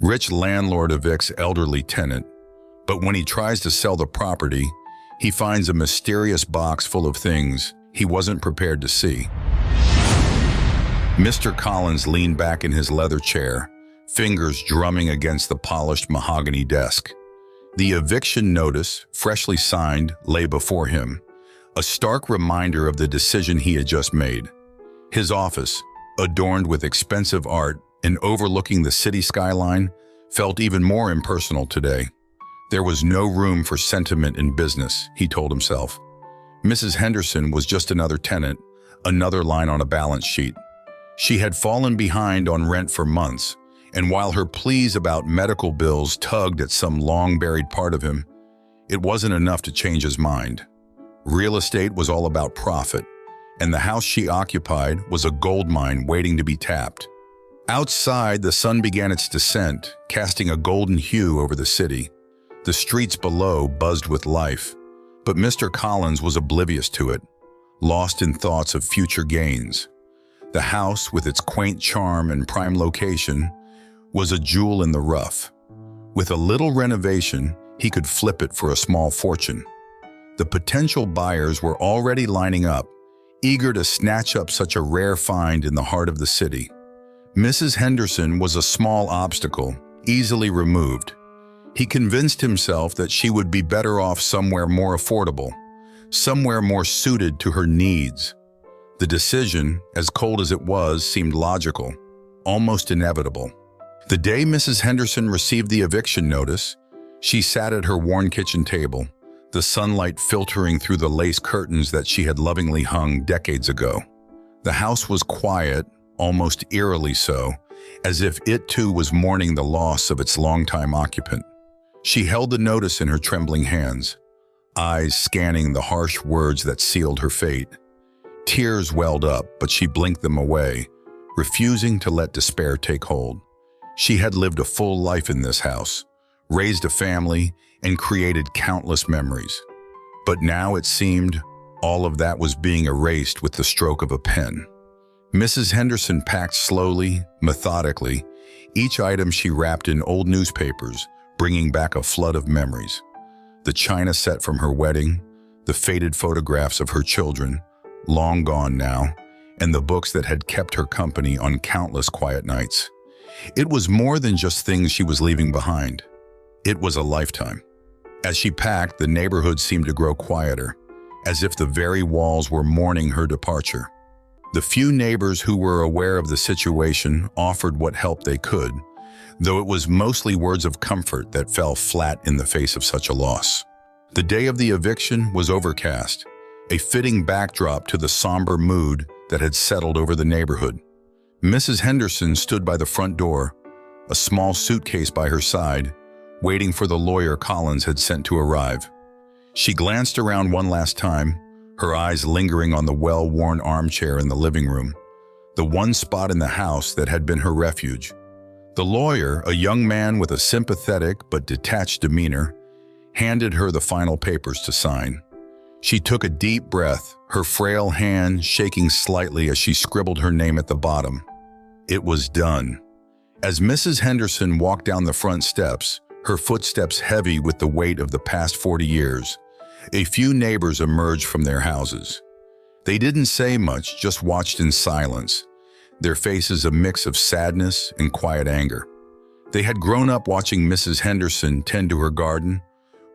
Rich landlord evicts elderly tenant, but when he tries to sell the property, he finds a mysterious box full of things he wasn't prepared to see. Mr. Collins leaned back in his leather chair, fingers drumming against the polished mahogany desk. The eviction notice, freshly signed, lay before him, a stark reminder of the decision he had just made. His office, adorned with expensive art and overlooking the city skyline, felt even more impersonal today. There was no room for sentiment in business, he told himself. Mrs. Henderson was just another tenant, another line on a balance sheet. She had fallen behind on rent for months, and while her pleas about medical bills tugged at some long-buried part of him, it wasn't enough to change his mind. Real estate was all about profit, and the house she occupied was a gold mine waiting to be tapped. Outside, the sun began its descent, casting a golden hue over the city. The streets below buzzed with life, but Mr. Collins was oblivious to it, lost in thoughts of future gains. The house, with its quaint charm and prime location, was a jewel in the rough. With a little renovation, he could flip it for a small fortune. The potential buyers were already lining up, eager to snatch up such a rare find in the heart of the city. Mrs. Henderson was a small obstacle, easily removed. He convinced himself that she would be better off somewhere more affordable, somewhere more suited to her needs. The decision, as cold as it was, seemed logical, almost inevitable. The day Mrs. Henderson received the eviction notice, she sat at her worn kitchen table, the sunlight filtering through the lace curtains that she had lovingly hung decades ago. The house was quiet, almost eerily so, as if it too was mourning the loss of its longtime occupant. She held the notice in her trembling hands, eyes scanning the harsh words that sealed her fate. Tears welled up, but she blinked them away, refusing to let despair take hold. She had lived a full life in this house, raised a family, and created countless memories. But now it seemed all of that was being erased with the stroke of a pen. Mrs. Henderson packed slowly, methodically, each item she wrapped in old newspapers, bringing back a flood of memories. The china set from her wedding, the faded photographs of her children, long gone now, and the books that had kept her company on countless quiet nights. It was more than just things she was leaving behind. It was a lifetime. As she packed, the neighborhood seemed to grow quieter, as if the very walls were mourning her departure. The few neighbors who were aware of the situation offered what help they could, though it was mostly words of comfort that fell flat in the face of such a loss. The day of the eviction was overcast, a fitting backdrop to the somber mood that had settled over the neighborhood. Mrs. Henderson stood by the front door, a small suitcase by her side, waiting for the lawyer Collins had sent to arrive. She glanced around one last time, her eyes lingering on the well-worn armchair in the living room, the one spot in the house that had been her refuge. The lawyer, a young man with a sympathetic but detached demeanor, handed her the final papers to sign. She took a deep breath, her frail hand shaking slightly as she scribbled her name at the bottom. It was done. As Mrs. Henderson walked down the front steps, her footsteps heavy with the weight of the past 40 years, a few neighbors emerged from their houses. They didn't say much, just watched in silence, their faces a mix of sadness and quiet anger. They had grown up watching Mrs. Henderson tend to her garden,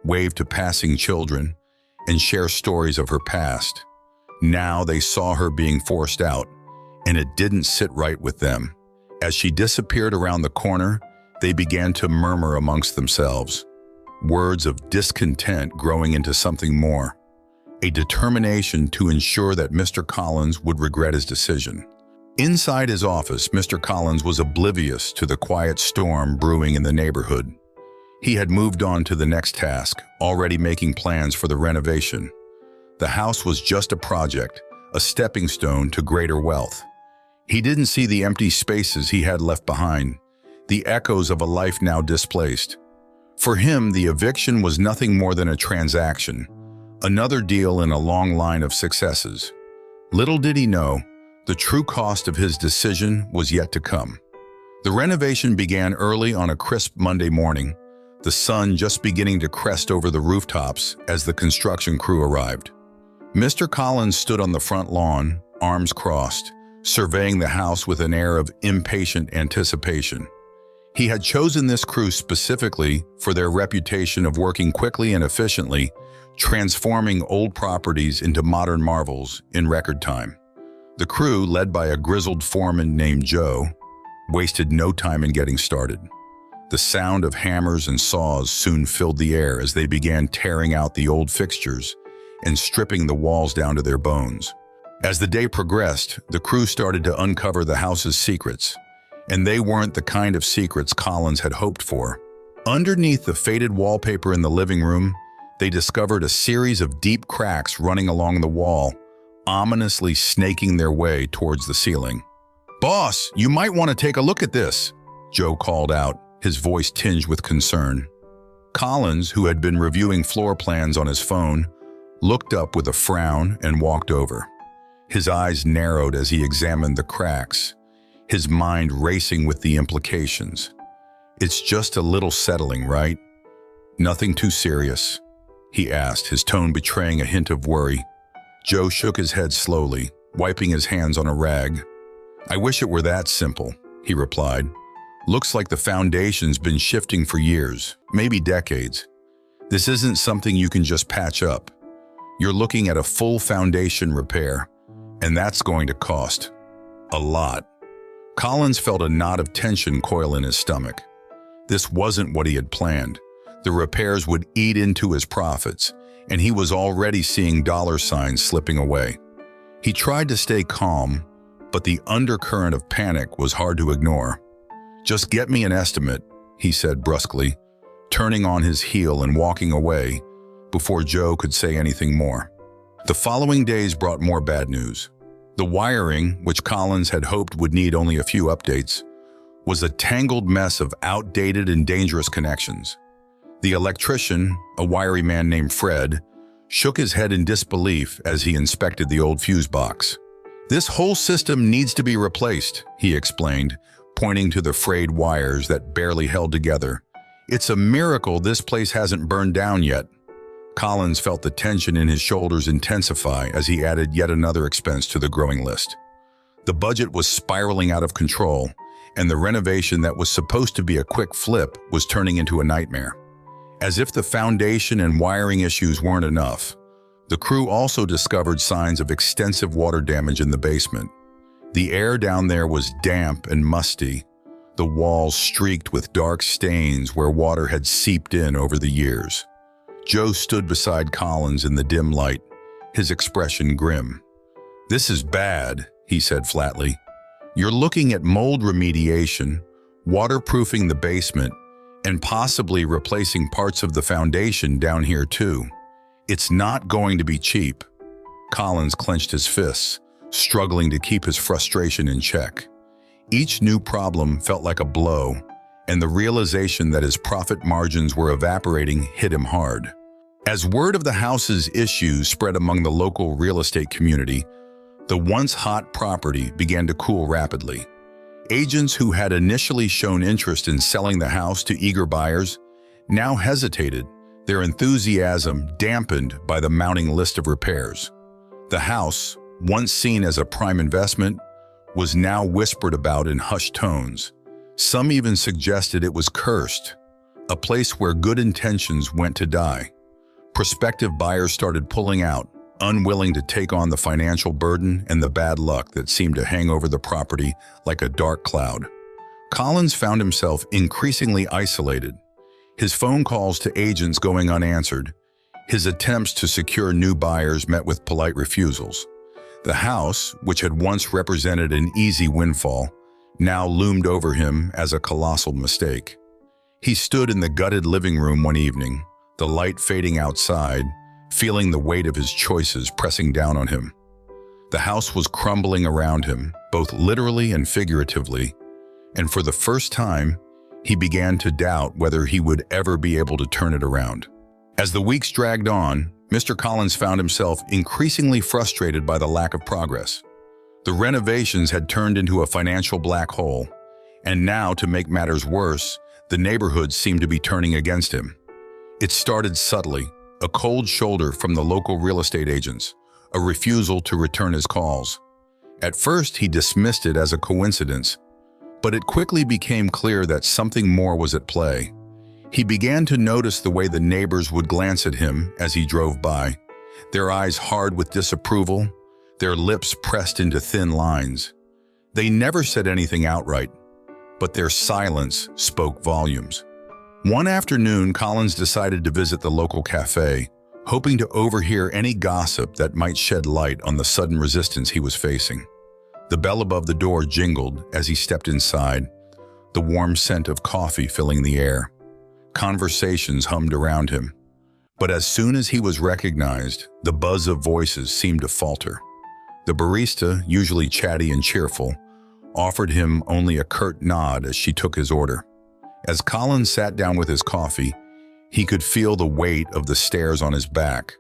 wave to passing children, and share stories of her past. Now they saw her being forced out, and it didn't sit right with them. As she disappeared around the corner, they began to murmur amongst themselves, words of discontent growing into something more, a determination to ensure that Mr. Collins would regret his decision. Inside his office, Mr. Collins was oblivious to the quiet storm brewing in the neighborhood. He had moved on to the next task, already making plans for the renovation. The house was just a project, a stepping stone to greater wealth. He didn't see the empty spaces he had left behind, the echoes of a life now displaced. For him, the eviction was nothing more than a transaction, another deal in a long line of successes. Little did he know, the true cost of his decision was yet to come. The renovation began early on a crisp Monday morning, the sun just beginning to crest over the rooftops as the construction crew arrived. Mr. Collins stood on the front lawn, arms crossed, surveying the house with an air of impatient anticipation. He had chosen this crew specifically for their reputation of working quickly and efficiently, transforming old properties into modern marvels in record time. The crew, led by a grizzled foreman named Joe, wasted no time in getting started. The sound of hammers and saws soon filled the air as they began tearing out the old fixtures and stripping the walls down to their bones. As the day progressed, the crew started to uncover the house's secrets, and they weren't the kind of secrets Collins had hoped for. Underneath the faded wallpaper in the living room, they discovered a series of deep cracks running along the wall, ominously snaking their way towards the ceiling. "Boss, you might want to take a look at this," Joe called out, his voice tinged with concern. Collins, who had been reviewing floor plans on his phone, looked up with a frown and walked over. His eyes narrowed as he examined the cracks, his mind racing with the implications. "It's just a little settling, right? Nothing too serious?" he asked, his tone betraying a hint of worry. Joe shook his head slowly, wiping his hands on a rag. "I wish it were that simple," he replied. "Looks like the foundation's been shifting for years, maybe decades. This isn't something you can just patch up. You're looking at a full foundation repair, and that's going to cost a lot." Collins felt a knot of tension coil in his stomach. This wasn't what he had planned. The repairs would eat into his profits, and he was already seeing dollar signs slipping away. He tried to stay calm, but the undercurrent of panic was hard to ignore. "Just get me an estimate," he said brusquely, turning on his heel and walking away before Joe could say anything more. The following days brought more bad news. The wiring, which Collins had hoped would need only a few updates, was a tangled mess of outdated and dangerous connections. The electrician, a wiry man named Fred, shook his head in disbelief as he inspected the old fuse box. "This whole system needs to be replaced," he explained, pointing to the frayed wires that barely held together. "It's a miracle this place hasn't burned down yet." Collins felt the tension in his shoulders intensify as he added yet another expense to the growing list. The budget was spiraling out of control, and the renovation that was supposed to be a quick flip was turning into a nightmare. As if the foundation and wiring issues weren't enough, the crew also discovered signs of extensive water damage in the basement. The air down there was damp and musty, the walls streaked with dark stains where water had seeped in over the years. Joe stood beside Collins in the dim light, his expression grim. "This is bad," he said flatly. "You're looking at mold remediation, waterproofing the basement, and possibly replacing parts of the foundation down here too. It's not going to be cheap." Collins clenched his fists, struggling to keep his frustration in check. Each new problem felt like a blow, and the realization that his profit margins were evaporating hit him hard. As word of the house's issues spread among the local real estate community, the once hot property began to cool rapidly. Agents who had initially shown interest in selling the house to eager buyers now hesitated, their enthusiasm dampened by the mounting list of repairs. The house, once seen as a prime investment, was now whispered about in hushed tones. Some even suggested it was cursed, a place where good intentions went to die. Prospective buyers started pulling out, unwilling to take on the financial burden and the bad luck that seemed to hang over the property like a dark cloud. Collins found himself increasingly isolated, his phone calls to agents going unanswered, his attempts to secure new buyers met with polite refusals. The house, which had once represented an easy windfall, now loomed over him as a colossal mistake. He stood in the gutted living room one evening, the light fading outside, feeling the weight of his choices pressing down on him. The house was crumbling around him, both literally and figuratively, and for the first time, he began to doubt whether he would ever be able to turn it around. As the weeks dragged on, Mr. Collins found himself increasingly frustrated by the lack of progress. The renovations had turned into a financial black hole, And now, to make matters worse, the neighborhood seemed to be turning against him. It started subtly, a cold shoulder from the local real estate agents, a refusal to return his calls. At first, he dismissed it as a coincidence, but it quickly became clear that something more was at play. He began to notice the way the neighbors would glance at him as he drove by, their eyes hard with disapproval, their lips pressed into thin lines. They never said anything outright, but their silence spoke volumes. One afternoon, Collins decided to visit the local cafe, hoping to overhear any gossip that might shed light on the sudden resistance he was facing. The bell above the door jingled as he stepped inside, the warm scent of coffee filling the air. Conversations hummed around him. But as soon as he was recognized, the buzz of voices seemed to falter. The barista, usually chatty and cheerful, offered him only a curt nod as she took his order. As Collins sat down with his coffee, he could feel the weight of the stares on his back,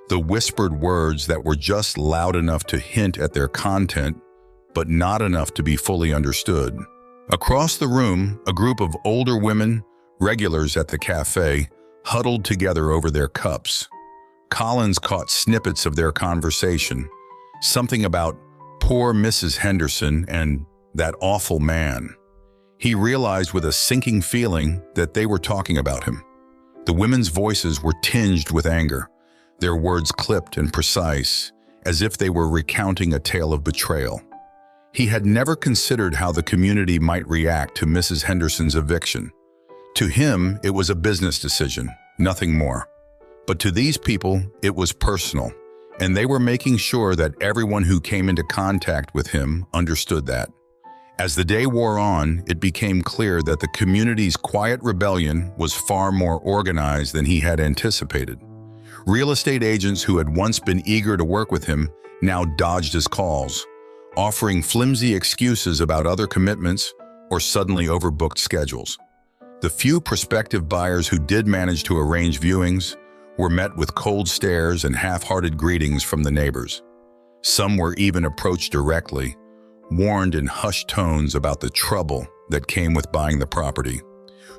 the whispered words that were just loud enough to hint at their content, but not enough to be fully understood. Across the room, a group of older women, regulars at the cafe, huddled together over their cups. Collins caught snippets of their conversation, something about poor Mrs. Henderson and that awful man. He realized with a sinking feeling that they were talking about him. The women's voices were tinged with anger, their words clipped and precise, as if they were recounting a tale of betrayal. He had never considered how the community might react to Mrs. Henderson's eviction. To him, it was a business decision, nothing more. But to these people, it was personal, and they were making sure that everyone who came into contact with him understood that. As the day wore on, it became clear that the community's quiet rebellion was far more organized than he had anticipated. Real estate agents who had once been eager to work with him now dodged his calls, offering flimsy excuses about other commitments or suddenly overbooked schedules. The few prospective buyers who did manage to arrange viewings were met with cold stares and half-hearted greetings from the neighbors. Some were even approached directly, warned in hushed tones about the trouble that came with buying the property.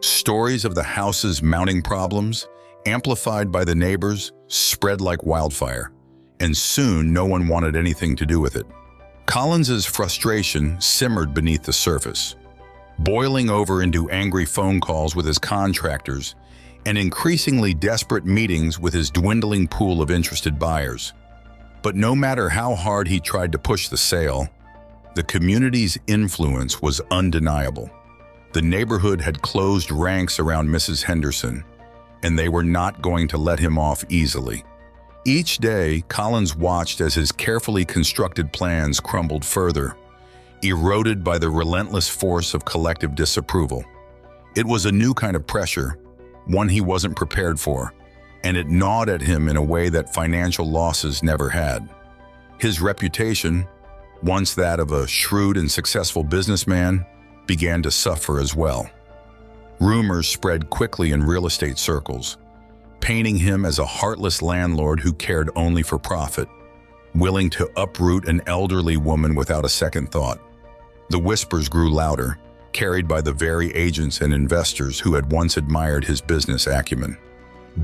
Stories of the house's mounting problems, amplified by the neighbors, spread like wildfire, and soon no one wanted anything to do with it. Collins's frustration simmered beneath the surface, boiling over into angry phone calls with his contractors and increasingly desperate meetings with his dwindling pool of interested buyers. But no matter how hard he tried to push the sale, the community's influence was undeniable. The neighborhood had closed ranks around Mrs. Henderson, and they were not going to let him off easily. Each day, Collins watched as his carefully constructed plans crumbled further, eroded by the relentless force of collective disapproval. It was a new kind of pressure, one he wasn't prepared for, and it gnawed at him in a way that financial losses never had. His reputation, once that of a shrewd and successful businessman, began to suffer as well. Rumors spread quickly in real estate circles, painting him as a heartless landlord who cared only for profit, willing to uproot an elderly woman without a second thought. The whispers grew louder, carried by the very agents and investors who had once admired his business acumen.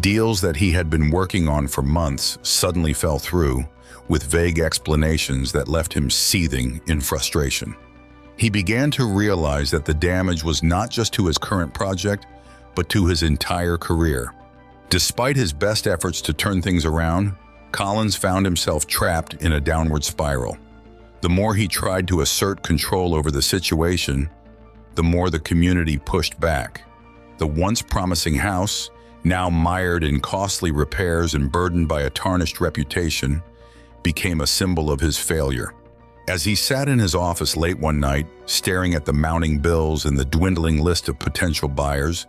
Deals that he had been working on for months suddenly fell through, with vague explanations that left him seething in frustration. He began to realize that the damage was not just to his current project, but to his entire career. Despite his best efforts to turn things around, Collins found himself trapped in a downward spiral. The more he tried to assert control over the situation, the more the community pushed back. The once promising house, now mired in costly repairs and burdened by a tarnished reputation, became a symbol of his failure. As he sat in his office late one night, staring at the mounting bills and the dwindling list of potential buyers,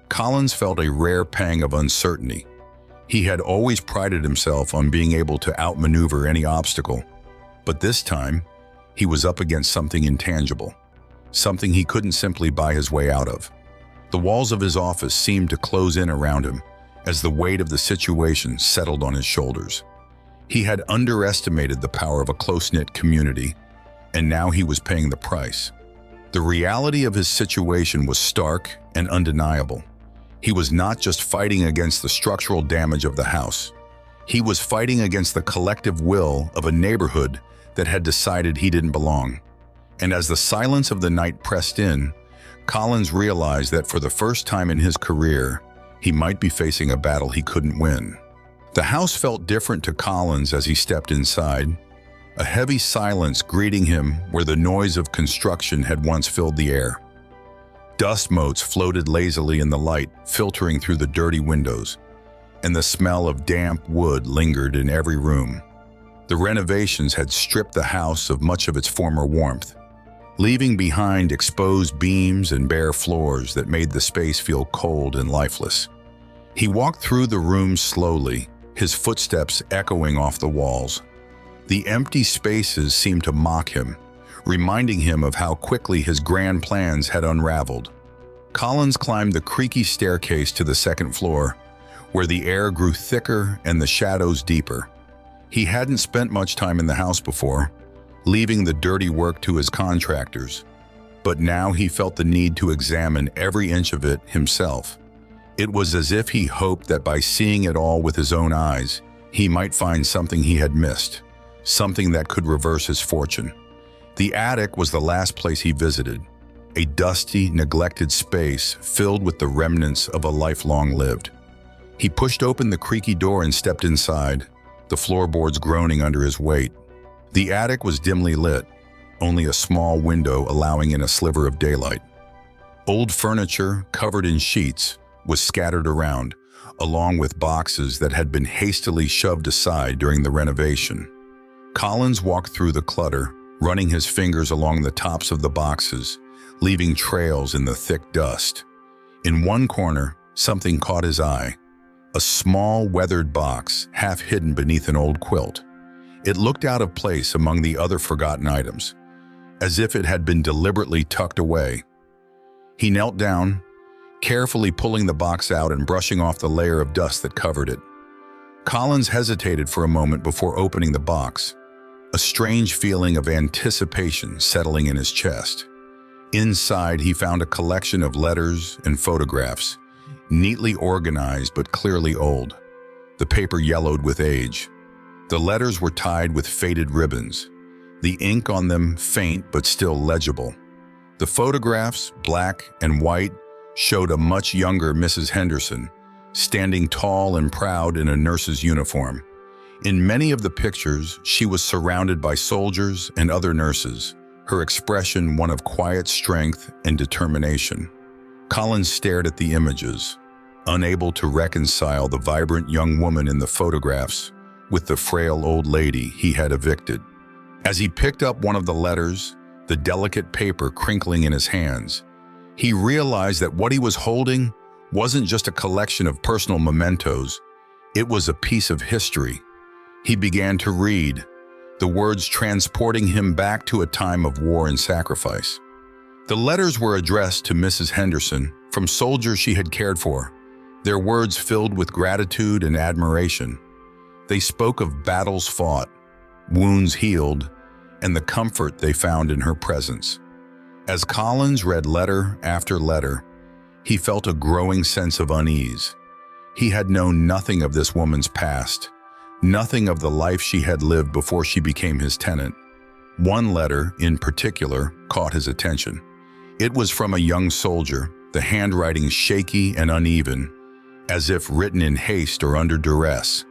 Collins felt a rare pang of uncertainty. He had always prided himself on being able to outmaneuver any obstacle, but this time, he was up against something intangible, something he couldn't simply buy his way out of. The walls of his office seemed to close in around him as the weight of the situation settled on his shoulders. He had underestimated the power of a close-knit community, and now he was paying the price. The The reality of his situation was stark and undeniable. He was not just fighting against the structural damage of the house. He was fighting against the collective will of a neighborhood that had decided he didn't belong. And as the silence of the night pressed in, Collins realized that for the first time in his career, he might be facing a battle he couldn't win. The house felt different to Collins as he stepped inside, a heavy silence greeting him where the noise of construction had once filled the air. Dust motes floated lazily in the light, filtering through the dirty windows, and the smell of damp wood lingered in every room. The renovations had stripped the house of much of its former warmth, leaving behind exposed beams and bare floors that made the space feel cold and lifeless. He walked through the rooms slowly, his footsteps echoing off the walls. The empty spaces seemed to mock him, reminding him of how quickly his grand plans had unraveled. Collins climbed the creaky staircase to the second floor, where the air grew thicker and the shadows deeper. He hadn't spent much time in the house before, leaving the dirty work to his contractors, but now he felt the need to examine every inch of it himself. It was as if he hoped that by seeing it all with his own eyes, he might find something he had missed, something that could reverse his fortune. The attic was the last place he visited, a dusty, neglected space filled with the remnants of a life long lived. He pushed open the creaky door and stepped inside, the floorboards groaning under his weight. The attic was dimly lit, only a small window allowing in a sliver of daylight. Old furniture, covered in sheets, was scattered around, along with boxes that had been hastily shoved aside during the renovation. Collins walked through the clutter, running his fingers along the tops of the boxes, leaving trails in the thick dust. In one corner, something caught his eye, a small, weathered box half hidden beneath an old quilt. It looked out of place among the other forgotten items, as if it had been deliberately tucked away. He knelt down, carefully pulling the box out and brushing off the layer of dust that covered it. Collins hesitated for a moment before opening the box, a strange feeling of anticipation settling in his chest. Inside, he found a collection of letters and photographs, neatly organized but clearly old. The paper yellowed with age. The letters were tied with faded ribbons, the ink on them faint but still legible. The photographs, black and white, showed a much younger Mrs. Henderson, standing tall and proud in a nurse's uniform. In many of the pictures, she was surrounded by soldiers and other nurses, her expression one of quiet strength and determination. Collins stared at the images, unable to reconcile the vibrant young woman in the photographs with the frail old lady he had evicted. As he picked up one of the letters, the delicate paper crinkling in his hands, he realized that what he was holding wasn't just a collection of personal mementos, it was a piece of history. He began to read, the words transporting him back to a time of war and sacrifice. The letters were addressed to Mrs. Henderson from soldiers she had cared for, their words filled with gratitude and admiration. They spoke of battles fought, wounds healed, and the comfort they found in her presence. As Collins read letter after letter, he felt a growing sense of unease. He had known nothing of this woman's past, nothing of the life she had lived before she became his tenant. One letter, in particular, caught his attention. It was from a young soldier, the handwriting shaky and uneven, as if written in haste or under duress.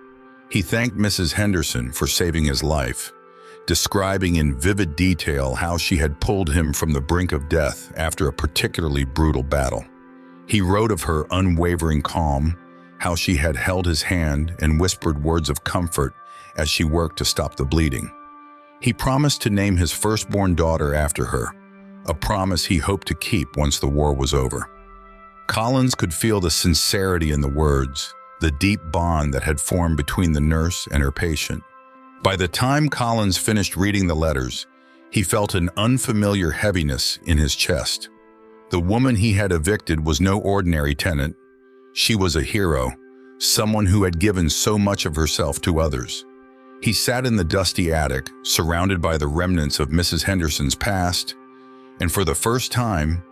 He thanked Mrs. Henderson for saving his life, describing in vivid detail how she had pulled him from the brink of death after a particularly brutal battle. He wrote of her unwavering calm, how she had held his hand and whispered words of comfort as she worked to stop the bleeding. He promised to name his firstborn daughter after her, a promise he hoped to keep once the war was over. Collins could feel the sincerity in the words, the deep bond that had formed between the nurse and her patient. By the time Collins finished reading the letters, he felt an unfamiliar heaviness in his chest. The woman he had evicted was no ordinary tenant. She was a hero, someone who had given so much of herself to others. He sat in the dusty attic, surrounded by the remnants of Mrs. Henderson's past, And for the first time,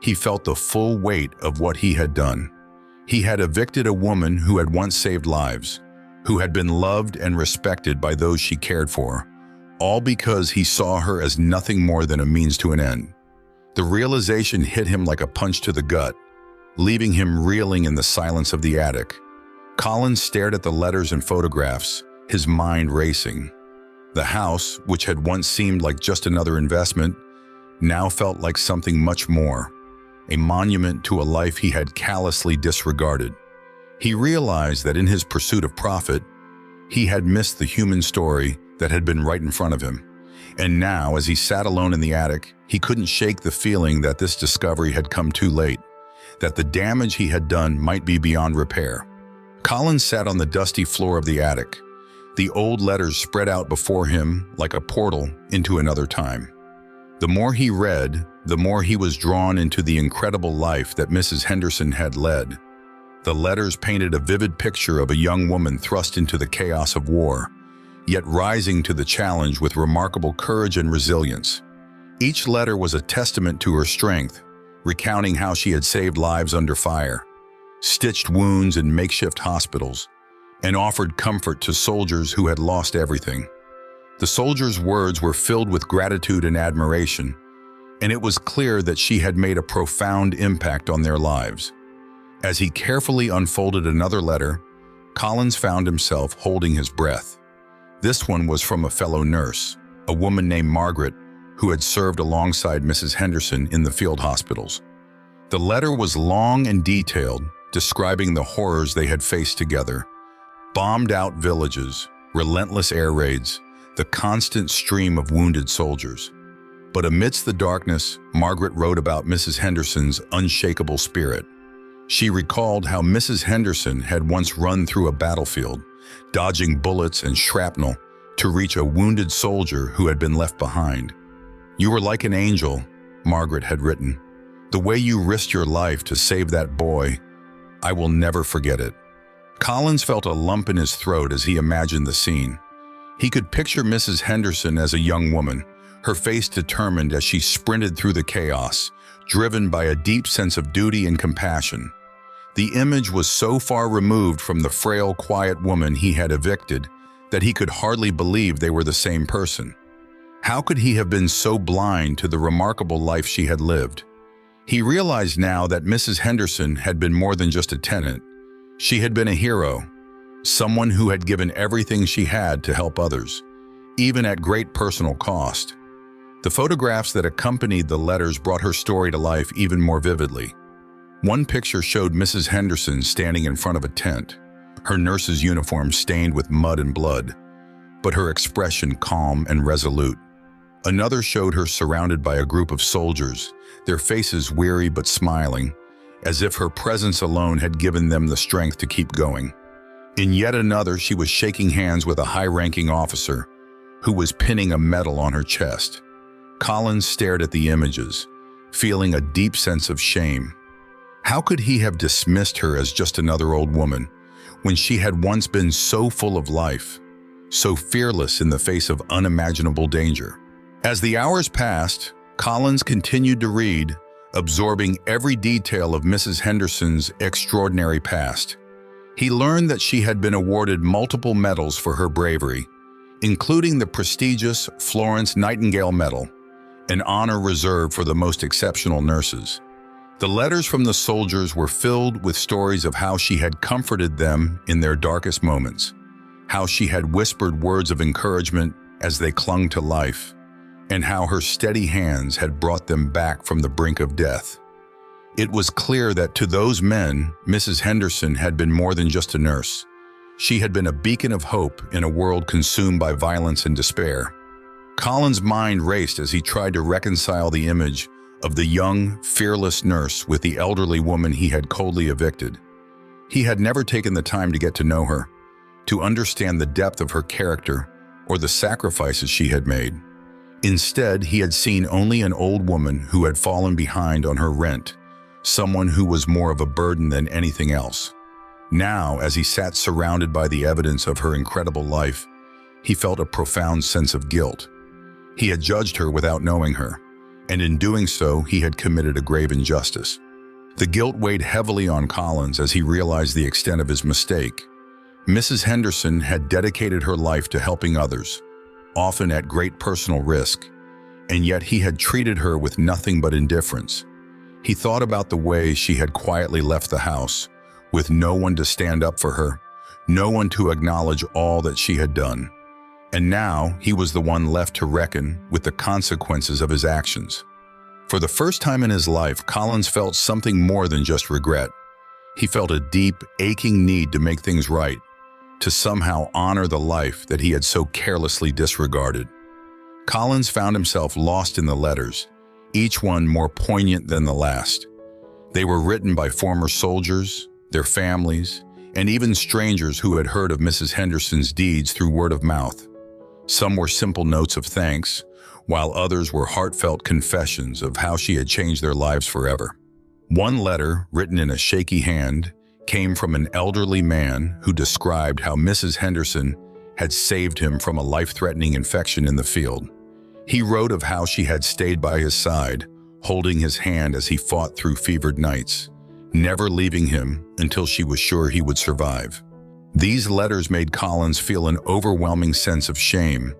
he felt the full weight of what he had done. He had evicted a woman who had once saved lives, who had been loved and respected by those she cared for, all because he saw her as nothing more than a means to an end. The realization hit him like a punch to the gut, leaving him reeling in the silence of the attic. Collins stared at the letters and photographs, his mind racing. The house, which had once seemed like just another investment, now felt like something much more, a monument to a life he had callously disregarded. He realized that in his pursuit of profit, he had missed the human story that had been right in front of him. And now, as he sat alone in the attic, he couldn't shake the feeling that this discovery had come too late, that the damage he had done might be beyond repair. Collins sat on the dusty floor of the attic, the old letters spread out before him like a portal into another time. The more he read, the more he was drawn into the incredible life that Mrs. Henderson had led. The letters painted a vivid picture of a young woman thrust into the chaos of war, yet rising to the challenge with remarkable courage and resilience. Each letter was a testament to her strength, recounting how she had saved lives under fire, stitched wounds in makeshift hospitals, and offered comfort to soldiers who had lost everything. The soldiers' words were filled with gratitude and admiration, and it was clear that she had made a profound impact on their lives. As he carefully unfolded another letter, Collins found himself holding his breath. This one was from a fellow nurse, a woman named Margaret, who had served alongside Mrs. Henderson in the field hospitals. The letter was long and detailed, describing the horrors they had faced together: bombed-out villages, relentless air raids, the constant stream of wounded soldiers. But amidst the darkness, Margaret wrote about Mrs. Henderson's unshakable spirit. She recalled how Mrs. Henderson had once run through a battlefield, dodging bullets and shrapnel to reach a wounded soldier who had been left behind. "You were like an angel," Margaret had written. "The way you risked your life to save that boy, I will never forget it." Collins felt a lump in his throat as he imagined the scene. He could picture Mrs. Henderson as a young woman, her face determined as she sprinted through the chaos, driven by a deep sense of duty and compassion. The image was so far removed from the frail, quiet woman he had evicted that he could hardly believe they were the same person. How could he have been so blind to the remarkable life she had lived? He realized now that Mrs. Henderson had been more than just a tenant. She had been a hero, someone who had given everything she had to help others, even at great personal cost. The photographs that accompanied the letters brought her story to life even more vividly. One picture showed Mrs. Henderson standing in front of a tent, her nurse's uniform stained with mud and blood, but her expression calm and resolute. Another showed her surrounded by a group of soldiers, their faces weary but smiling, as if her presence alone had given them the strength to keep going. In yet another, she was shaking hands with a high-ranking officer who was pinning a medal on her chest. Collins stared at the images, feeling a deep sense of shame. How could he have dismissed her as just another old woman, when she had once been so full of life, so fearless in the face of unimaginable danger? As the hours passed, Collins continued to read, absorbing every detail of Mrs. Henderson's extraordinary past. He learned that she had been awarded multiple medals for her bravery, including the prestigious Florence Nightingale Medal, an honor reserved for the most exceptional nurses. The letters from the soldiers were filled with stories of how she had comforted them in their darkest moments, how she had whispered words of encouragement as they clung to life, and how her steady hands had brought them back from the brink of death. It was clear that to those men, Mrs. Henderson had been more than just a nurse. She had been a beacon of hope in a world consumed by violence and despair. Collins' mind raced as he tried to reconcile the image of the young, fearless nurse with the elderly woman he had coldly evicted. He had never taken the time to get to know her, to understand the depth of her character or the sacrifices she had made. Instead, he had seen only an old woman who had fallen behind on her rent, someone who was more of a burden than anything else. Now, as he sat surrounded by the evidence of her incredible life, he felt a profound sense of guilt. He had judged her without knowing her, and in doing so, he had committed a grave injustice. The guilt weighed heavily on Collins as he realized the extent of his mistake. Mrs. Henderson had dedicated her life to helping others, often at great personal risk, and yet he had treated her with nothing but indifference. He thought about the way she had quietly left the house, with no one to stand up for her, no one to acknowledge all that she had done. And now he was the one left to reckon with the consequences of his actions. For the first time in his life, Collins felt something more than just regret. He felt a deep, aching need to make things right, to somehow honor the life that he had so carelessly disregarded. Collins found himself lost in the letters, each one more poignant than the last. They were written by former soldiers, their families, and even strangers who had heard of Mrs. Henderson's deeds through word of mouth. Some were simple notes of thanks, while others were heartfelt confessions of how she had changed their lives forever. One letter, written in a shaky hand, came from an elderly man who described how Mrs. Henderson had saved him from a life-threatening infection in the field. He wrote of how she had stayed by his side, holding his hand as he fought through fevered nights, never leaving him until she was sure he would survive. These letters made Collins feel an overwhelming sense of shame,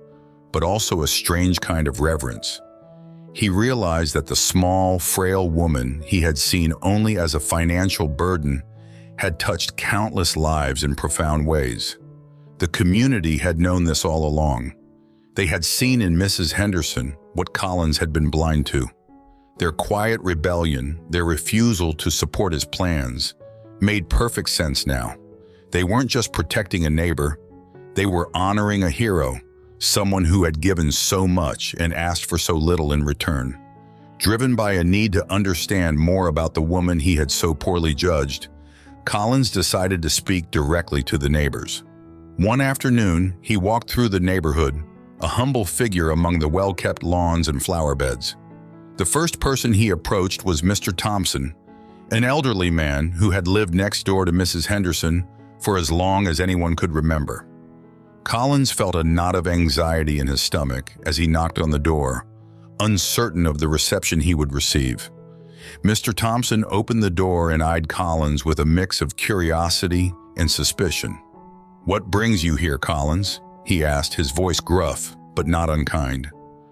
but also a strange kind of reverence. He realized that the small, frail woman he had seen only as a financial burden had touched countless lives in profound ways. The community had known this all along. They had seen in Mrs. Henderson what Collins had been blind to. Their quiet rebellion, their refusal to support his plans, made perfect sense now. They weren't just protecting a neighbor, they were honoring a hero, someone who had given so much and asked for so little in return. Driven by a need to understand more about the woman he had so poorly judged, Collins decided to speak directly to the neighbors. One afternoon, he walked through the neighborhood, a humble figure among the well-kept lawns and flower beds. The first person he approached was Mr. Thompson, an elderly man who had lived next door to Mrs. Henderson for as long as anyone could remember. Collins felt a knot of anxiety in his stomach as he knocked on the door, uncertain of the reception he would receive. Mr. Thompson opened the door and eyed Collins with a mix of curiosity and suspicion. "What brings you here, Collins?" he asked, his voice gruff but not unkind.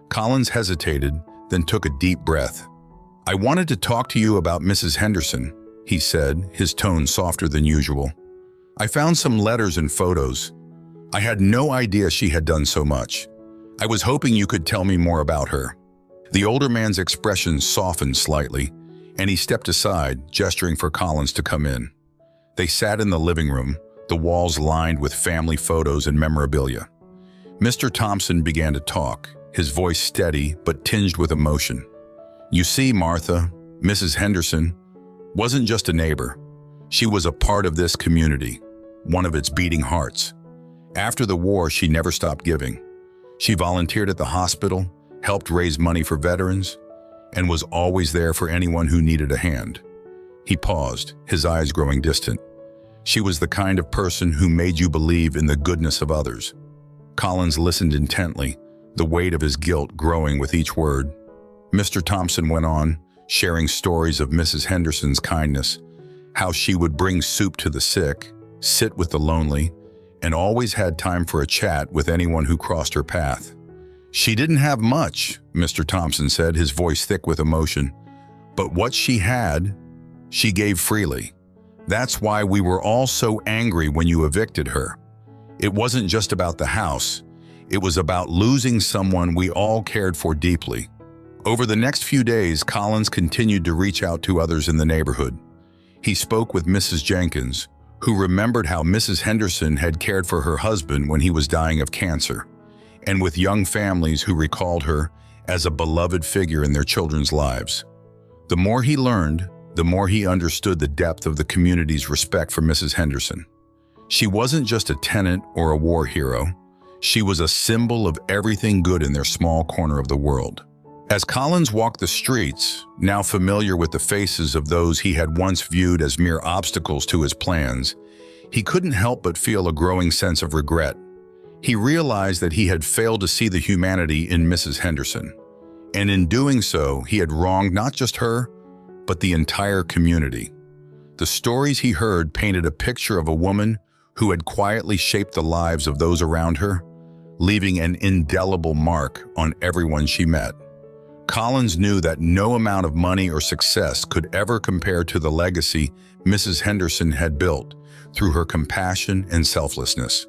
Collins hesitated, then took a deep breath. "I wanted to talk to you about Mrs. Henderson," he said, his tone softer than usual. "I found some letters and photos. I had no idea she had done so much. I was hoping you could tell me more about her." The older man's expression softened slightly, and he stepped aside, gesturing for Collins to come in. They sat in the living room, the walls lined with family photos and memorabilia. Mr. Thompson began to talk, his voice steady but tinged with emotion. "You see, Martha, Mrs. Henderson wasn't just a neighbor. She was a part of this community, one of its beating hearts. After the war, she never stopped giving. She volunteered at the hospital, helped raise money for veterans, and was always there for anyone who needed a hand." He paused, his eyes growing distant. "She was the kind of person who made you believe in the goodness of others." Collins listened intently, the weight of his guilt growing with each word. Mr. Thompson went on, sharing stories of Mrs. Henderson's kindness, how she would bring soup to the sick, sit with the lonely, and always had time for a chat with anyone who crossed her path. "She didn't have much," Mr. Thompson said, his voice thick with emotion. "But what she had, she gave freely. That's why we were all so angry when you evicted her. It wasn't just about the house. It was about losing someone we all cared for deeply." Over the next few days, Collins continued to reach out to others in the neighborhood. He spoke with Mrs. Jenkins, who remembered how Mrs. Henderson had cared for her husband when he was dying of cancer, and with young families who recalled her as a beloved figure in their children's lives. The more he learned, the more he understood the depth of the community's respect for Mrs. Henderson. She wasn't just a tenant or a war hero. She was a symbol of everything good in their small corner of the world. As Collins walked the streets, now familiar with the faces of those he had once viewed as mere obstacles to his plans, he couldn't help but feel a growing sense of regret. He realized that he had failed to see the humanity in Mrs. Henderson. And in doing so, he had wronged not just her, but the entire community. The stories he heard painted a picture of a woman who had quietly shaped the lives of those around her, leaving an indelible mark on everyone she met. Collins knew that no amount of money or success could ever compare to the legacy Mrs. Henderson had built through her compassion and selflessness.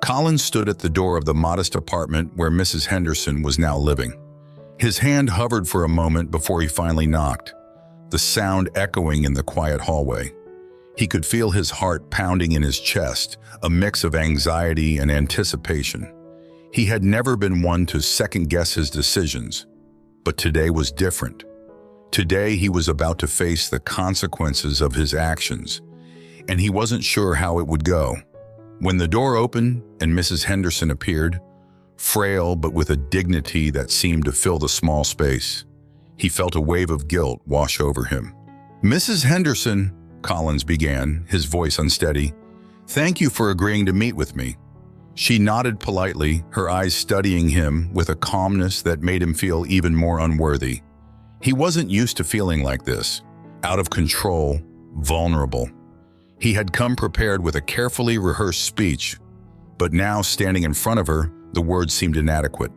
Collins stood at the door of the modest apartment where Mrs. Henderson was now living. His hand hovered for a moment before he finally knocked, the sound echoing in the quiet hallway. He could feel his heart pounding in his chest, a mix of anxiety and anticipation. He had never been one to second-guess his decisions, but today was different. Today he was about to face the consequences of his actions, and he wasn't sure how it would go. When the door opened and Mrs. Henderson appeared, frail but with a dignity that seemed to fill the small space, he felt a wave of guilt wash over him. "Mrs. Henderson," Collins began, his voice unsteady, "thank you for agreeing to meet with me." She nodded politely, her eyes studying him with a calmness that made him feel even more unworthy. He wasn't used to feeling like this, out of control, vulnerable. He had come prepared with a carefully rehearsed speech, but now, standing in front of her, the words seemed inadequate.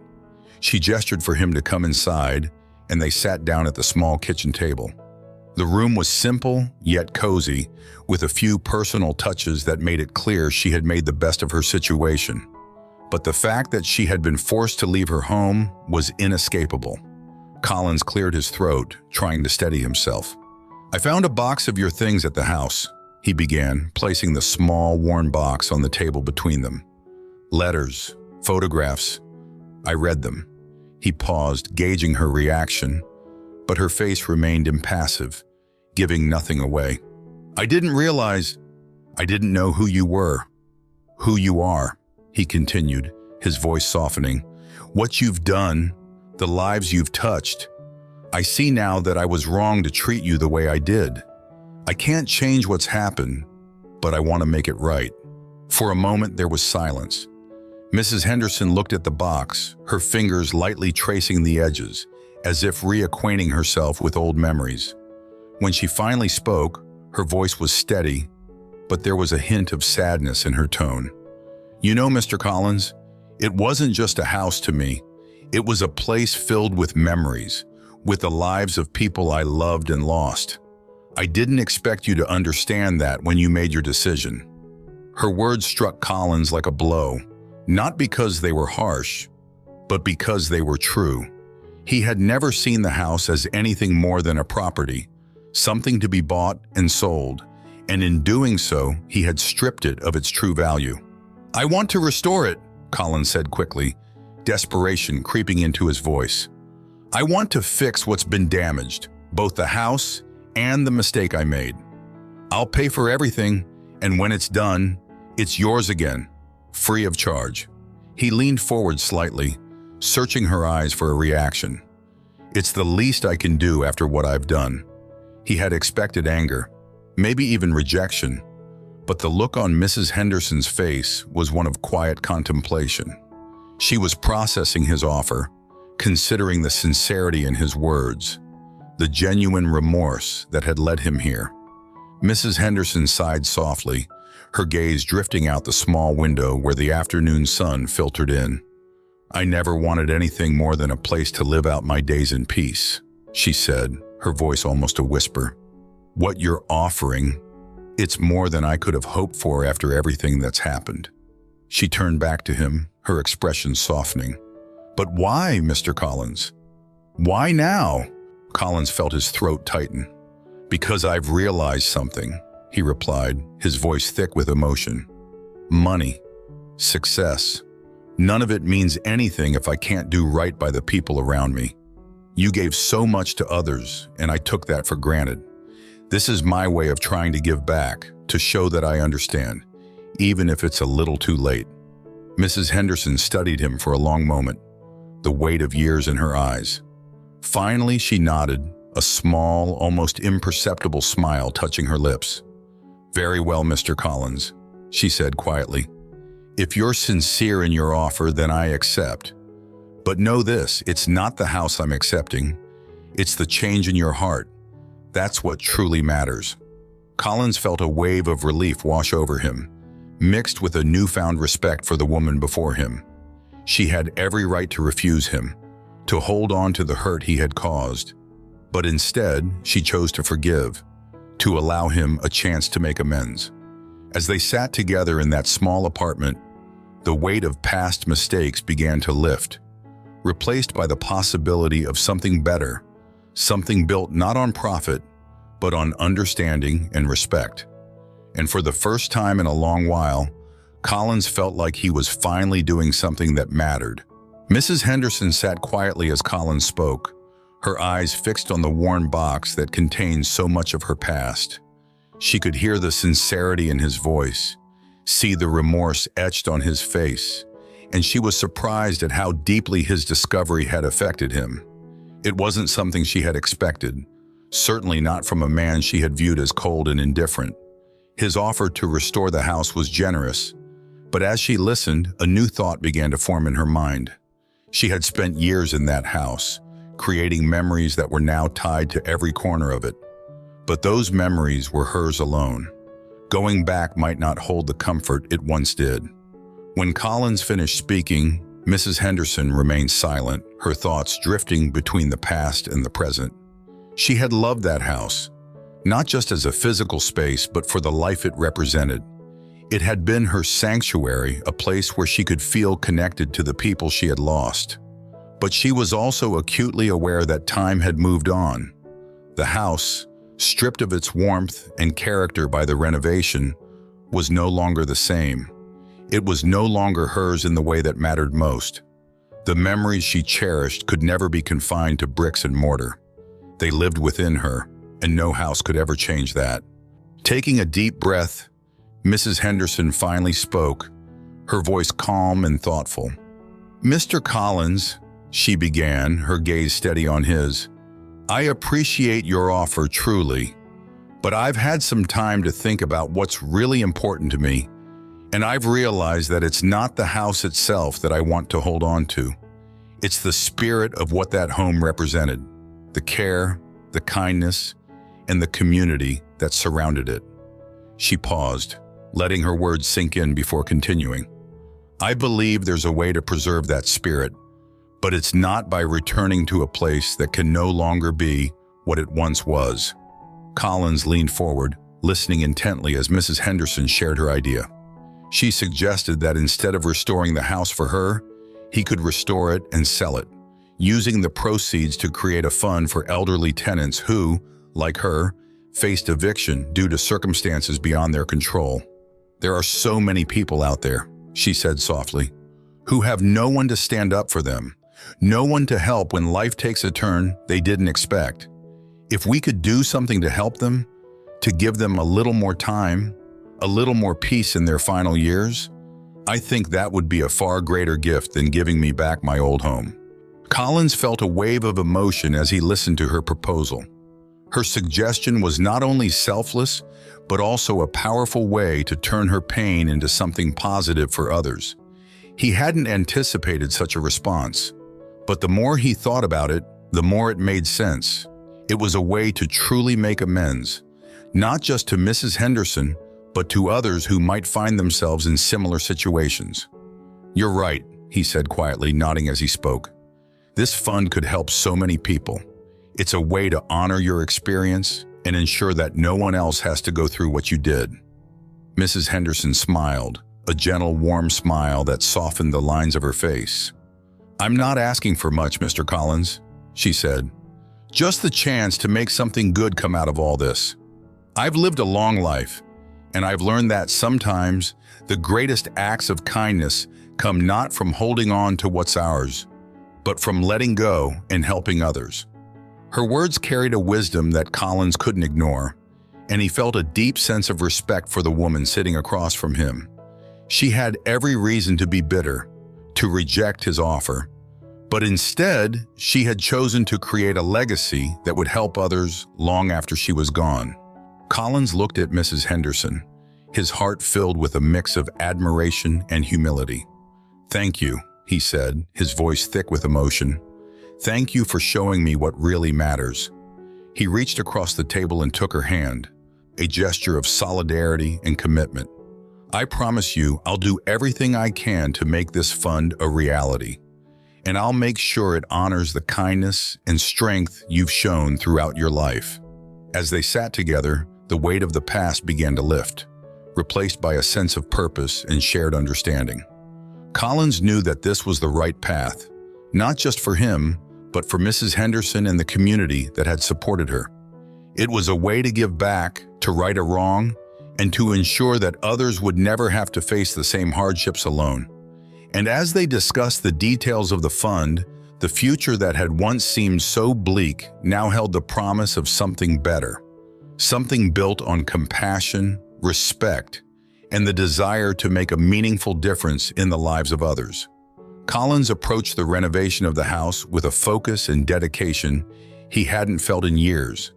She gestured for him to come inside, and they sat down at the small kitchen table. The room was simple, yet cozy, with a few personal touches that made it clear she had made the best of her situation. But the fact that she had been forced to leave her home was inescapable. Collins cleared his throat, trying to steady himself. "I found a box of your things at the house," he began, placing the small, worn box on the table between them. "Letters, photographs." I read them. He paused, gauging her reaction, but her face remained impassive, giving nothing away. I didn't know who you were. Who you are," he continued, his voice softening. "What you've done, the lives you've touched. I see now that I was wrong to treat you the way I did. I can't change what's happened, but I want to make it right." For a moment there was silence. Mrs. Henderson looked at the box, her fingers lightly tracing the edges, as if reacquainting herself with old memories. When she finally spoke, her voice was steady, but there was a hint of sadness in her tone. "You know, Mr. Collins, it wasn't just a house to me. It was a place filled with memories, with the lives of people I loved and lost. I didn't expect you to understand that when you made your decision." Her words struck Collins like a blow, not because they were harsh, but because they were true. He had never seen the house as anything more than a property, something to be bought and sold, and in doing so, he had stripped it of its true value. "I want to restore it," Collins said quickly, desperation creeping into his voice. "I want to fix what's been damaged, both the house and the mistake I made. I'll pay for everything, and when it's done, it's yours again, free of charge." He leaned forward slightly, searching her eyes for a reaction. "It's the least I can do after what I've done." He had expected anger, maybe even rejection, but the look on Mrs. Henderson's face was one of quiet contemplation. She was processing his offer, considering the sincerity in his words, the genuine remorse that had led him here. Mrs. Henderson sighed softly, her gaze drifting out the small window where the afternoon sun filtered in. "I never wanted anything more than a place to live out my days in peace," she said, her voice almost a whisper. "What you're offering, it's more than I could have hoped for after everything that's happened." She turned back to him, her expression softening. "But why, Mr. Collins? Why now?" Collins felt his throat tighten. "Because I've realized something," he replied, his voice thick with emotion. "Money, success, none of it means anything if I can't do right by the people around me. You gave so much to others, and I took that for granted. This is my way of trying to give back, to show that I understand, even if it's a little too late." Mrs. Henderson studied him for a long moment, the weight of years in her eyes. Finally, she nodded, a small, almost imperceptible smile touching her lips. "Very well, Mr. Collins," she said quietly. "If you're sincere in your offer, then I accept. But know this, it's not the house I'm accepting. It's the change in your heart. That's what truly matters." Collins felt a wave of relief wash over him, mixed with a newfound respect for the woman before him. She had every right to refuse him, to hold on to the hurt he had caused. But instead, she chose to forgive, to allow him a chance to make amends. As they sat together in that small apartment, the weight of past mistakes began to lift, replaced by the possibility of something better, something built not on profit, but on understanding and respect. And for the first time in a long while, Collins felt like he was finally doing something that mattered. Mrs. Henderson sat quietly as Collins spoke, her eyes fixed on the worn box that contained so much of her past. She could hear the sincerity in his voice, see the remorse etched on his face, and she was surprised at how deeply his discovery had affected him. It wasn't something she had expected, certainly not from a man she had viewed as cold and indifferent. His offer to restore the house was generous, but as she listened, a new thought began to form in her mind. She had spent years in that house, creating memories that were now tied to every corner of it. But those memories were hers alone. Going back might not hold the comfort it once did. When Collins finished speaking, Mrs. Henderson remained silent, her thoughts drifting between the past and the present. She had loved that house, not just as a physical space, but for the life it represented. It had been her sanctuary, a place where she could feel connected to the people she had lost. But she was also acutely aware that time had moved on. The house, stripped of its warmth and character by the renovation, was no longer the same. It was no longer hers in the way that mattered most. The memories she cherished could never be confined to bricks and mortar. They lived within her, and no house could ever change that. Taking a deep breath, Mrs. Henderson finally spoke, her voice calm and thoughtful. "Mr. Collins," she began, her gaze steady on his, "I appreciate your offer truly, but I've had some time to think about what's really important to me, and I've realized that it's not the house itself that I want to hold on to. It's the spirit of what that home represented, the care, the kindness, and the community that surrounded it." She paused, letting her words sink in before continuing. "I believe there's a way to preserve that spirit, but it's not by returning to a place that can no longer be what it once was." Collins leaned forward, listening intently as Mrs. Henderson shared her idea. She suggested that instead of restoring the house for her, he could restore it and sell it, using the proceeds to create a fund for elderly tenants who, like her, faced eviction due to circumstances beyond their control. "There are so many people out there," she said softly, "who have no one to stand up for them, no one to help when life takes a turn they didn't expect. If we could do something to help them, to give them a little more time, a little more peace in their final years, I think that would be a far greater gift than giving me back my old home." Collins felt a wave of emotion as he listened to her proposal. Her suggestion was not only selfless, but also a powerful way to turn her pain into something positive for others. He hadn't anticipated such a response, but the more he thought about it, the more it made sense. It was a way to truly make amends, not just to Mrs. Henderson, but to others who might find themselves in similar situations. "You're right," he said quietly, nodding as he spoke. "This fund could help so many people. It's a way to honor your experience and ensure that no one else has to go through what you did." Mrs. Henderson smiled, a gentle, warm smile that softened the lines of her face. "I'm not asking for much, Mr. Collins," she said. "Just the chance to make something good come out of all this. I've lived a long life, and I've learned that sometimes the greatest acts of kindness come not from holding on to what's ours, but from letting go and helping others." Her words carried a wisdom that Collins couldn't ignore, and he felt a deep sense of respect for the woman sitting across from him. She had every reason to be bitter, to reject his offer, but instead, she had chosen to create a legacy that would help others long after she was gone. Collins looked at Mrs. Henderson, his heart filled with a mix of admiration and humility. "Thank you," he said, his voice thick with emotion. "Thank you for showing me what really matters." He reached across the table and took her hand, a gesture of solidarity and commitment. "I promise you I'll do everything I can to make this fund a reality. And I'll make sure it honors the kindness and strength you've shown throughout your life." As they sat together, the weight of the past began to lift, replaced by a sense of purpose and shared understanding. Collins knew that this was the right path, not just for him, but for Mrs. Henderson and the community that had supported her. It was a way to give back, to right a wrong, and to ensure that others would never have to face the same hardships alone. And as they discussed the details of the fund, the future that had once seemed so bleak now held the promise of something better. Something built on compassion, respect, and the desire to make a meaningful difference in the lives of others. Collins approached the renovation of the house with a focus and dedication he hadn't felt in years.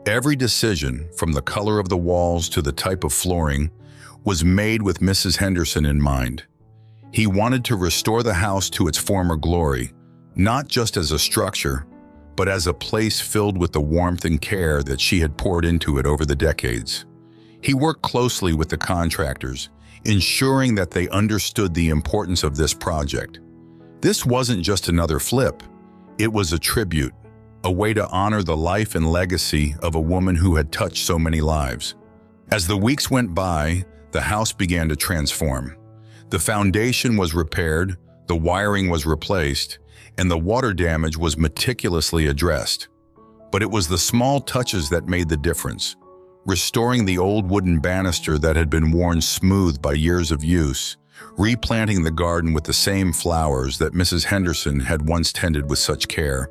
Every decision, from the color of the walls to the type of flooring, was made with Mrs. Henderson in mind. He wanted to restore the house to its former glory, not just as a structure, but as a place filled with the warmth and care that she had poured into it over the decades. He worked closely with the contractors, ensuring that they understood the importance of this project. This wasn't just another flip, it was a tribute, a way to honor the life and legacy of a woman who had touched so many lives. As the weeks went by, the house began to transform. The foundation was repaired, the wiring was replaced, and the water damage was meticulously addressed. But it was the small touches that made the difference. Restoring the old wooden banister that had been worn smooth by years of use, replanting the garden with the same flowers that Mrs. Henderson had once tended with such care,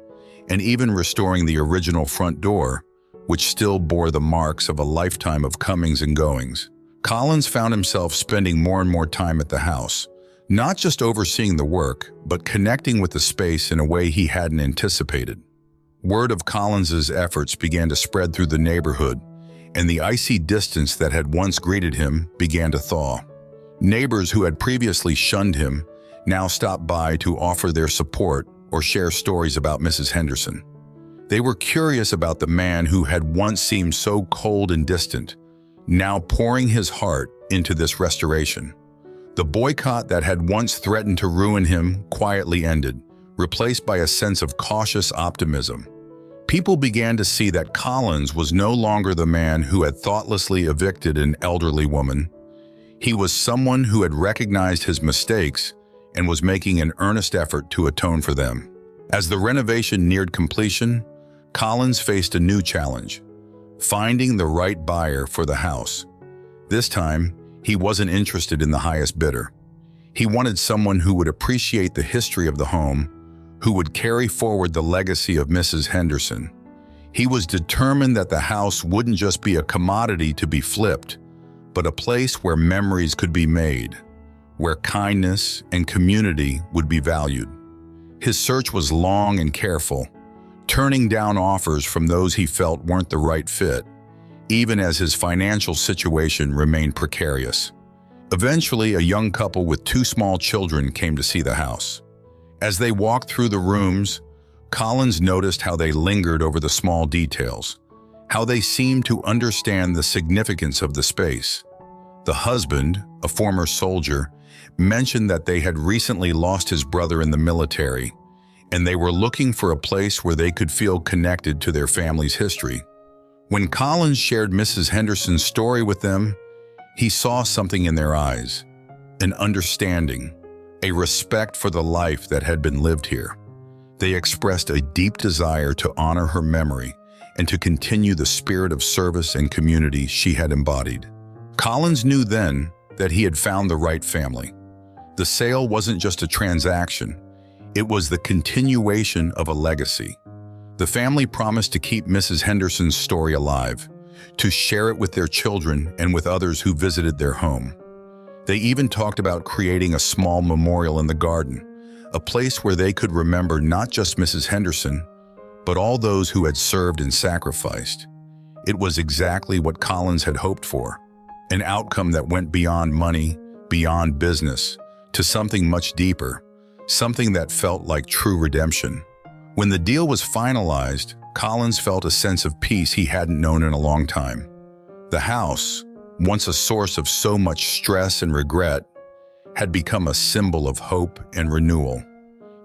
and even restoring the original front door, which still bore the marks of a lifetime of comings and goings. Collins found himself spending more and more time at the house, not just overseeing the work, but connecting with the space in a way he hadn't anticipated. Word of Collins's efforts began to spread through the neighborhood, and the icy distance that had once greeted him began to thaw. Neighbors who had previously shunned him now stopped by to offer their support or share stories about Mrs. Henderson. They were curious about the man who had once seemed so cold and distant, now pouring his heart into this restoration. The boycott that had once threatened to ruin him quietly ended, replaced by a sense of cautious optimism. People began to see that Collins was no longer the man who had thoughtlessly evicted an elderly woman. He was someone who had recognized his mistakes and was making an earnest effort to atone for them. As the renovation neared completion, Collins faced a new challenge: finding the right buyer for the house. This time, he wasn't interested in the highest bidder. He wanted someone who would appreciate the history of the home, who would carry forward the legacy of Mrs. Henderson. He was determined that the house wouldn't just be a commodity to be flipped, but a place where memories could be made, where kindness and community would be valued. His search was long and careful, turning down offers from those he felt weren't the right fit, even as his financial situation remained precarious. Eventually, a young couple with 2 small children came to see the house. As they walked through the rooms, Collins noticed how they lingered over the small details, how they seemed to understand the significance of the space. The husband, a former soldier, mentioned that they had recently lost his brother in the military, and they were looking for a place where they could feel connected to their family's history. When Collins shared Mrs. Henderson's story with them, he saw something in their eyes, an understanding, a respect for the life that had been lived here. They expressed a deep desire to honor her memory and to continue the spirit of service and community she had embodied. Collins knew then that he had found the right family. The sale wasn't just a transaction, it was the continuation of a legacy. The family promised to keep Mrs. Henderson's story alive, to share it with their children and with others who visited their home. They even talked about creating a small memorial in the garden, a place where they could remember not just Mrs. Henderson, but all those who had served and sacrificed. It was exactly what Collins had hoped for, an outcome that went beyond money, beyond business, to something much deeper, something that felt like true redemption. When the deal was finalized, Collins felt a sense of peace he hadn't known in a long time. The house, once a source of so much stress and regret, had become a symbol of hope and renewal.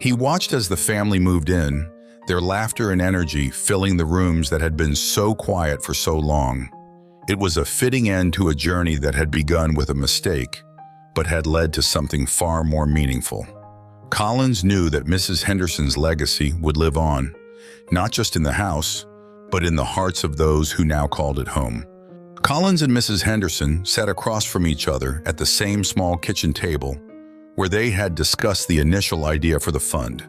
He watched as the family moved in, their laughter and energy filling the rooms that had been so quiet for so long. It was a fitting end to a journey that had begun with a mistake, but had led to something far more meaningful. Collins knew that Mrs. Henderson's legacy would live on, not just in the house, but in the hearts of those who now called it home. Collins and Mrs. Henderson sat across from each other at the same small kitchen table, where they had discussed the initial idea for the fund.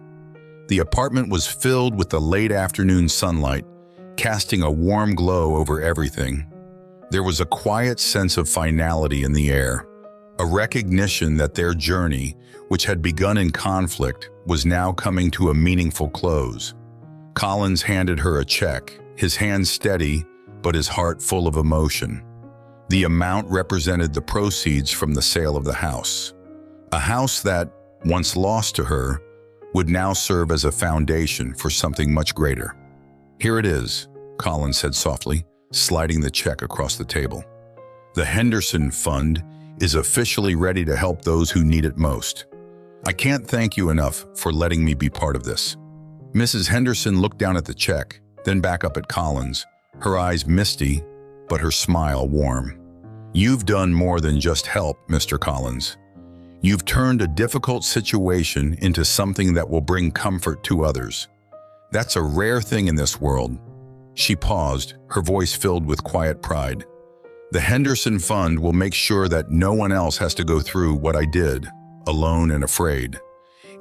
The apartment was filled with the late afternoon sunlight, casting a warm glow over everything. There was a quiet sense of finality in the air, a recognition that their journey, which had begun in conflict, was now coming to a meaningful close. Collins handed her a check, his hand steady, but his heart full of emotion. The amount represented the proceeds from the sale of the house. A house that, once lost to her, would now serve as a foundation for something much greater. "Here it is," Collins said softly, sliding the check across the table. "The Henderson Fund is officially ready to help those who need it most. I can't thank you enough for letting me be part of this." Mrs. Henderson looked down at the check, then back up at Collins, her eyes misty, but her smile warm. "You've done more than just help, Mr. Collins. You've turned a difficult situation into something that will bring comfort to others. That's a rare thing in this world." She paused, her voice filled with quiet pride. "The Henderson Fund will make sure that no one else has to go through what I did, alone and afraid.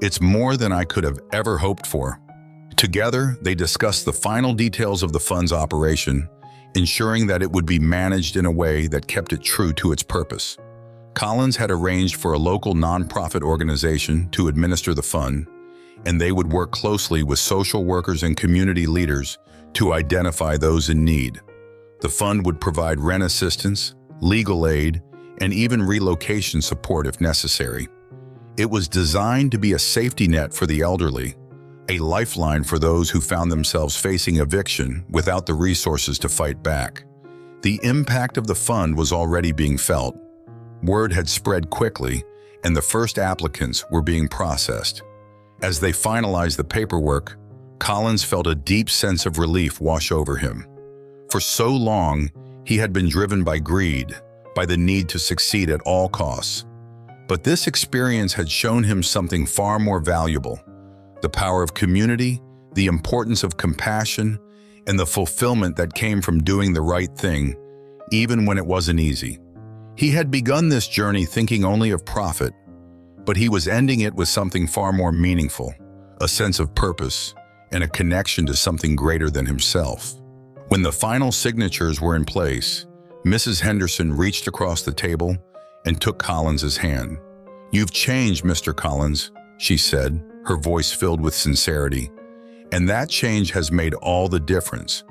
It's more than I could have ever hoped for." Together, they discussed the final details of the fund's operation, ensuring that it would be managed in a way that kept it true to its purpose. Collins had arranged for a local nonprofit organization to administer the fund, and they would work closely with social workers and community leaders to identify those in need. The fund would provide rent assistance, legal aid, and even relocation support if necessary. It was designed to be a safety net for the elderly, a lifeline for those who found themselves facing eviction without the resources to fight back. The impact of the fund was already being felt. Word had spread quickly, and the first applicants were being processed. As they finalized the paperwork, Collins felt a deep sense of relief wash over him. For so long, he had been driven by greed, by the need to succeed at all costs. But this experience had shown him something far more valuable: the power of community, the importance of compassion, and the fulfillment that came from doing the right thing, even when it wasn't easy. He had begun this journey thinking only of profit, but he was ending it with something far more meaningful, a sense of purpose, and a connection to something greater than himself. When the final signatures were in place, Mrs. Henderson reached across the table and took Collins's hand. "You've changed, Mr. Collins," she said, her voice filled with sincerity. "And that change has made all the difference,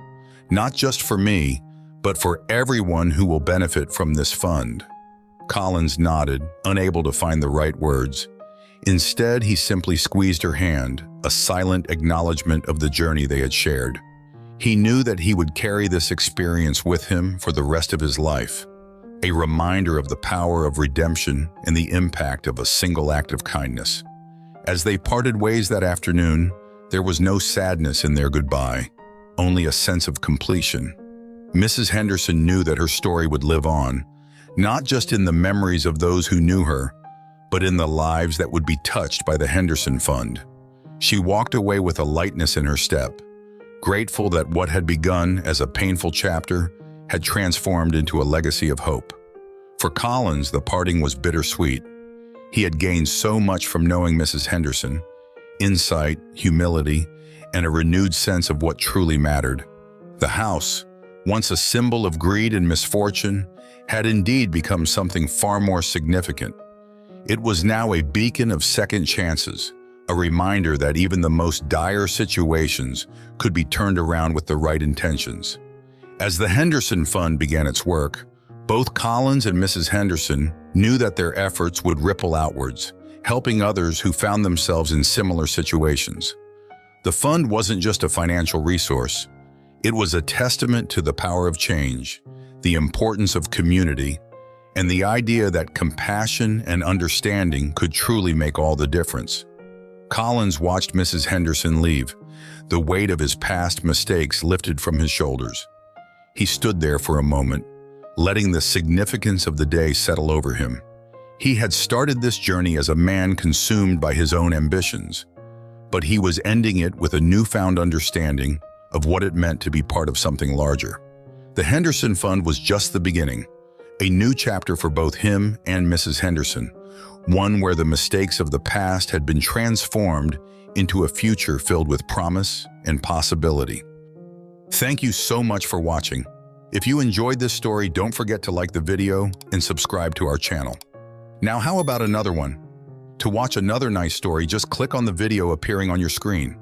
not just for me, but for everyone who will benefit from this fund." Collins nodded, unable to find the right words. Instead, he simply squeezed her hand, a silent acknowledgement of the journey they had shared. He knew that he would carry this experience with him for the rest of his life, a reminder of the power of redemption and the impact of a single act of kindness. As they parted ways that afternoon, there was no sadness in their goodbye, only a sense of completion. Mrs. Henderson knew that her story would live on, not just in the memories of those who knew her, but in the lives that would be touched by the Henderson Fund. She walked away with a lightness in her step, grateful that what had begun as a painful chapter had transformed into a legacy of hope. For Collins, the parting was bittersweet. He had gained so much from knowing Mrs. Henderson: insight, humility, and a renewed sense of what truly mattered. The house, once a symbol of greed and misfortune, had indeed become something far more significant. It was now a beacon of second chances, a reminder that even the most dire situations could be turned around with the right intentions. As the Henderson Fund began its work, both Collins and Mrs. Henderson knew that their efforts would ripple outwards, helping others who found themselves in similar situations. The fund wasn't just a financial resource. It was a testament to the power of change, the importance of community, and the idea that compassion and understanding could truly make all the difference. Collins watched Mrs. Henderson leave, the weight of his past mistakes lifted from his shoulders. He stood there for a moment, letting the significance of the day settle over him. He had started this journey as a man consumed by his own ambitions, but he was ending it with a newfound understanding of what it meant to be part of something larger. The Henderson Fund was just the beginning, a new chapter for both him and Mrs. Henderson, one where the mistakes of the past had been transformed into a future filled with promise and possibility. Thank you so much for watching. If you enjoyed this story, don't forget to like the video and subscribe to our channel. Now, how about another one? To watch another nice story, just click on the video appearing on your screen.